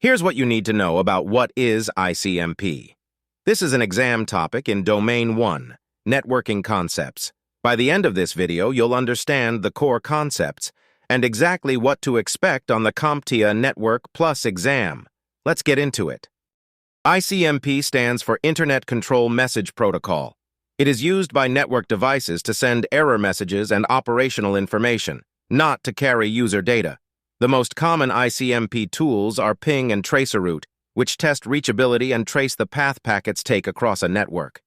Here's what you need to know about what is ICMP. This is an exam topic in Domain 1, Networking Concepts. By the end of this video, you'll understand the core concepts and exactly what to expect on the CompTIA Network Plus exam. Let's get into it. ICMP stands for Internet Control Message Protocol. It is used by network devices to send error messages and operational information, not to carry user data. The most common ICMP tools are Ping and Traceroute, which test reachability and trace the path packets take across a network.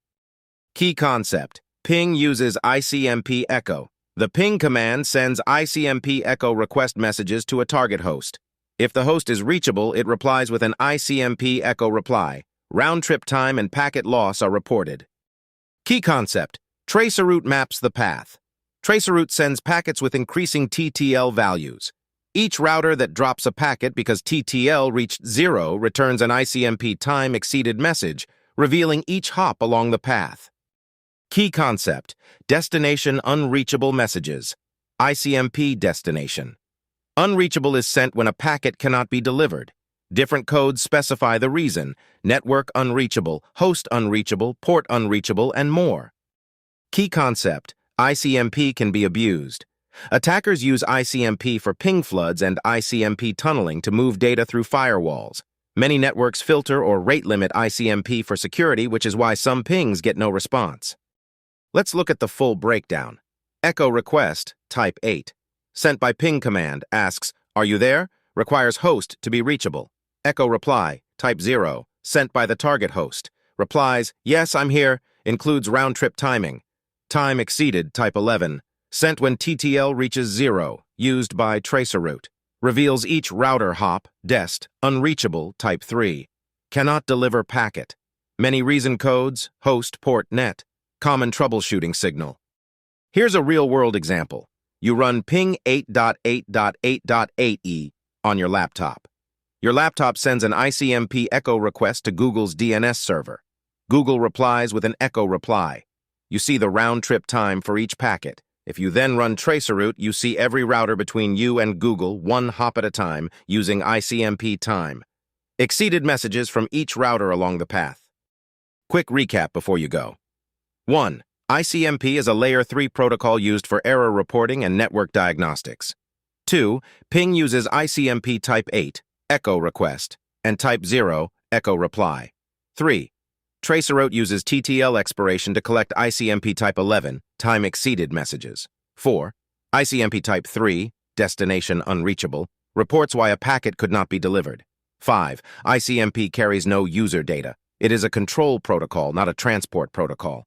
Key concept: Ping uses ICMP echo. The ping command sends ICMP echo request messages to a target host. If the host is reachable, it replies with an ICMP echo reply. Round-trip time and packet loss are reported. Key concept: Traceroute maps the path. Traceroute sends packets with increasing TTL values. Each router that drops a packet because TTL reached 0 returns an ICMP time exceeded message, revealing each hop along the path. Key concept: Destination Unreachable messages. ICMP destination. Unreachable is sent when a packet cannot be delivered. Different codes specify the reason: network unreachable, host unreachable, port unreachable, and more. Key concept: ICMP can be abused. Attackers use ICMP for ping floods and ICMP tunneling to move data through firewalls. Many networks filter or rate limit ICMP for security, which is why some pings get no response. Let's look at the full breakdown. Echo request, type 8. Sent by ping command, asks, "Are you there?" Requires host to be reachable. Echo reply, type 0. Sent by the target host. Replies, "Yes, I'm here." Includes round-trip timing. Time exceeded, type 11. Sent when TTL reaches 0, used by Traceroute. Reveals each router hop, dest, unreachable, type 3. Cannot deliver packet. Many reason codes, host, port, net. Common troubleshooting signal. Here's a real-world example. You run ping 8.8.8.8e on your laptop. Your laptop sends an ICMP echo request to Google's DNS server. Google replies with an echo reply. You see the round-trip time for each packet. If you then run Traceroute, you see every router between you and Google, one hop at a time, using ICMP time. Exceeded messages from each router along the path. Quick recap before you go. 1. ICMP is a Layer 3 protocol used for error reporting and network diagnostics. 2. Ping uses ICMP type 8, echo request, and type 0, echo reply. 3. Traceroute uses TTL expiration to collect ICMP type 11, time exceeded messages. 4. ICMP type 3, destination unreachable, reports why a packet could not be delivered. 5. ICMP carries no user data. It is a control protocol, not a transport protocol.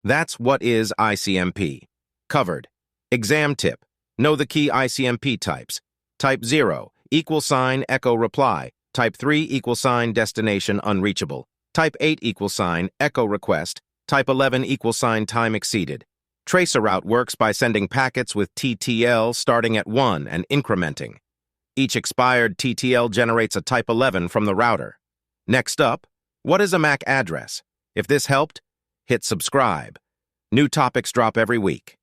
That's what is ICMP. Covered. Exam tip: know the key ICMP types. Type 0, =, echo reply. Type 3, =, destination unreachable. Type 8, =, echo request. Type 11, =, time exceeded. Traceroute works by sending packets with TTL starting at 1 and incrementing. Each expired TTL generates a type 11 from the router. Next up, what is a MAC address? If this helped, hit subscribe. New topics drop every week.